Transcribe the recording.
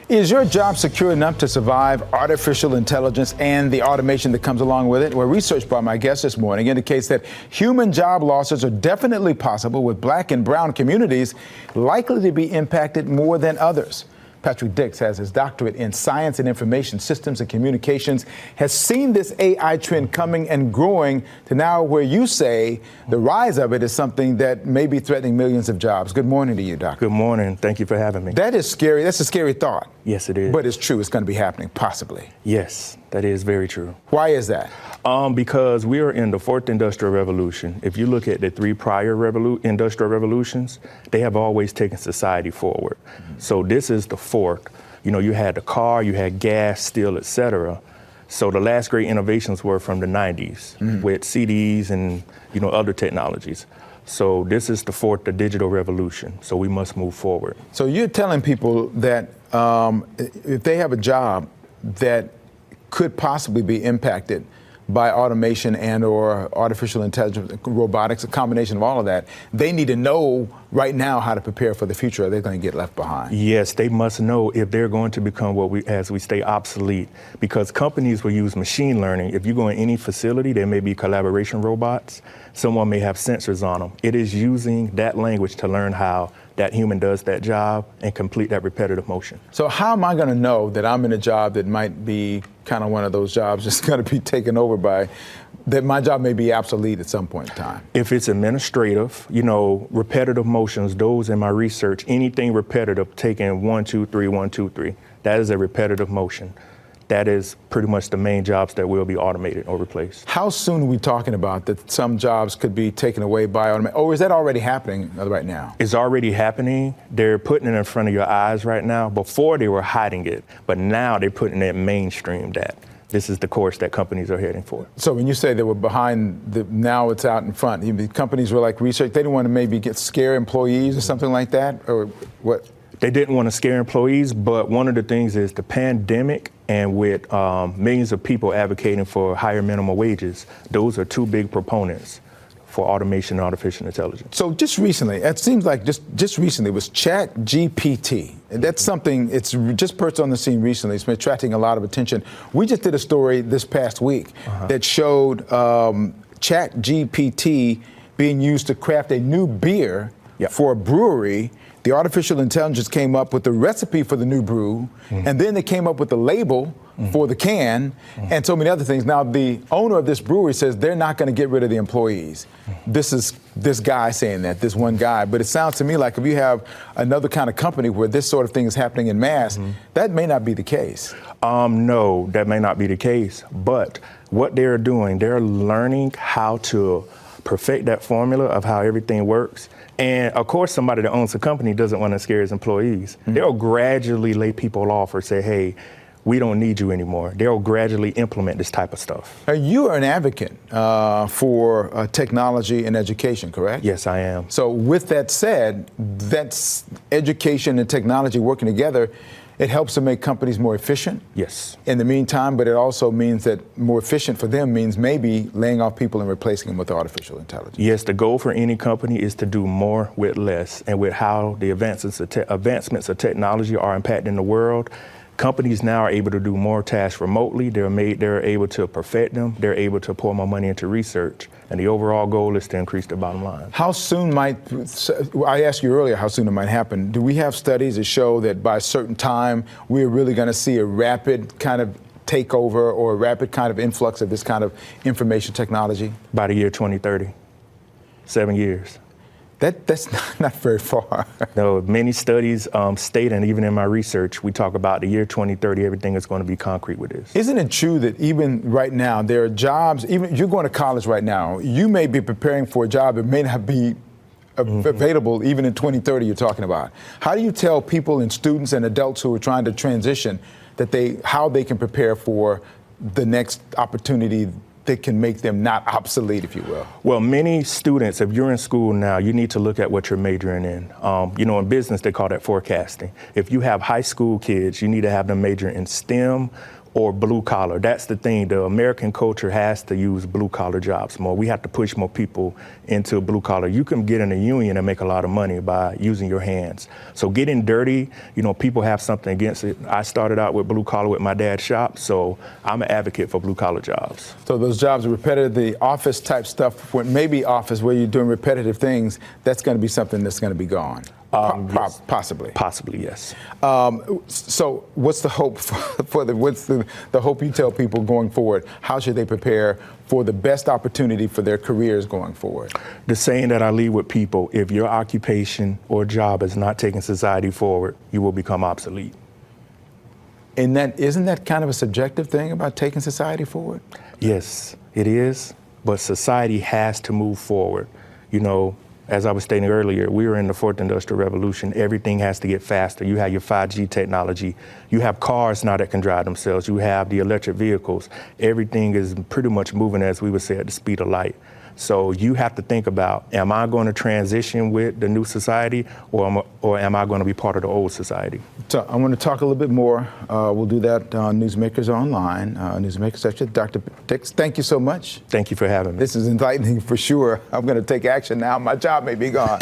Is your job secure enough to survive artificial intelligence and the automation that comes along with it? Well, research by my guest this morning indicates that human job losses are definitely possible, with Black and brown communities likely to be impacted more than others. Patrick Dix has his doctorate in science and information systems and communications, has seen this AI trend coming and growing to now where you say the rise of it is something that may be threatening millions of jobs. Good morning to you, Doctor. Good morning. Thank you for having me. That is scary. That's a scary thought. Yes, it is. But it's true. It's going to be happening, possibly. Yes, that is very true. Why is that? Because we are in the fourth industrial revolution. If you look at the three prior industrial revolutions, they have always taken society forward. So this is the fourth. You know, you had the car, you had gas, steel, etc. So the last great innovations were from the 90s with CDs and, you know, other technologies. So this is the fourth, the digital revolution. So we must move forward. So you're telling people that if they have a job that could possibly be impacted by automation and or artificial intelligence, robotics, a combination of all of that, they need to know right now how to prepare for the future, or they're going to get left behind. Yes, they must know if they're going to become as we stay obsolete, because companies will use machine learning. If you go in any facility, there may be collaboration robots. Someone may have sensors on them. It is using that language to learn how that human does that job and complete that repetitive motion. So how am I going to know that I'm in a job that might be kind of one of those jobs that's going to be taken over by, that my job may be obsolete at some point in time? If it's administrative, you know, repetitive motions, those in my research, anything repetitive, taking 1, 2, 3, 1, 2, 3, that is a repetitive motion. That is pretty much the main jobs that will be automated or replaced. How soon are we talking about that some jobs could be taken away by automation? Or is that already happening right now? It's already happening. They're putting it in front of your eyes right now. Before they were hiding it, but now they're putting it mainstream that this is the course that companies are heading for. So when you say they were behind, now it's out in front, companies were like research, they didn't want to maybe scare employees or something like that, or what? They didn't want to scare employees, but one of the things is the pandemic, and with millions of people advocating for higher minimum wages, those are two big proponents for automation and artificial intelligence. So just recently, it seems like just recently was ChatGPT. And that's something, it's just burst on the scene recently. It's been attracting a lot of attention. We just did a story this past week that showed ChatGPT being used to craft a new beer for a brewery. The artificial intelligence came up with the recipe for the new brew, and then they came up with the label for the can, and so many other things. Now, the owner of this brewery says they're not going to get rid of the employees. This is this guy saying that, this one guy. But it sounds to me like if you have another kind of company where this sort of thing is happening in mass, that may not be the case. No, that may not be the case. But what they're doing, they're learning how to perfect that formula of how everything works. And of course, somebody that owns a company doesn't want to scare his employees. They'll gradually lay people off or say, hey, we don't need you anymore. They'll gradually implement this type of stuff. You are an advocate for technology and education, correct? Yes, I am. So with that said, that's education and technology working together. It helps to make companies more efficient. Yes. In the meantime, but it also means that more efficient for them means maybe laying off people and replacing them with artificial intelligence. Yes, the goal for any company is to do more with less. And with how the advancements of technology are impacting the world, companies now are able to do more tasks remotely. They're able to perfect them. They're able to pour more money into research. And the overall goal is to increase the bottom line. How soon I asked you earlier how soon it might happen. Do we have studies that show that by a certain time, we're really going to see a rapid kind of takeover or a rapid kind of influx of this kind of information technology? By the year 2030, 7 years. That's not very far. No, many studies state, and even in my research, we talk about the year 2030, everything is going to be concrete with this. Isn't it true that even right now, there are jobs, even you're going to college right now, you may be preparing for a job that may not be available even in 2030 you're talking about. How do you tell people and students and adults who are trying to transition that how they can prepare for the next opportunity that can make them not obsolete, if you will? Well, many students, if you're in school now, you need to look at what you're majoring in. You know, in business, they call that forecasting. If you have high school kids, you need to have them major in STEM or blue collar. That's the thing. The American culture has to use blue collar jobs more. We have to push more people into blue collar. You can get in a union and make a lot of money by using your hands. So getting dirty, people have something against it. I started out with blue collar with my dad's shop, so I'm an advocate for blue collar jobs. So those jobs are repetitive, the office type stuff, maybe office where you're doing repetitive things, that's going to be something that's going to be gone. Yes. Possibly. Possibly, yes. So what's the hope what's the hope you tell people going forward? How should they prepare for the best opportunity for their careers going forward? The saying that I leave with people, if your occupation or job is not taking society forward, you will become obsolete. And isn't that kind of a subjective thing about taking society forward? Yes, it is. But society has to move forward. As I was stating earlier, we are in the fourth industrial revolution. Everything has to get faster. You have your 5G technology. You have cars now that can drive themselves. You have the electric vehicles. Everything is pretty much moving, as we would say, at the speed of light. So you have to think about, am I going to transition with the new society, or am I going to be part of the old society? So I want to talk a little bit more. We'll do that on Newsmakers Online, Newsmakers section. Dr. Dix, thank you so much. Thank you for having me. This is enlightening for sure. I'm going to take action now. My job may be gone.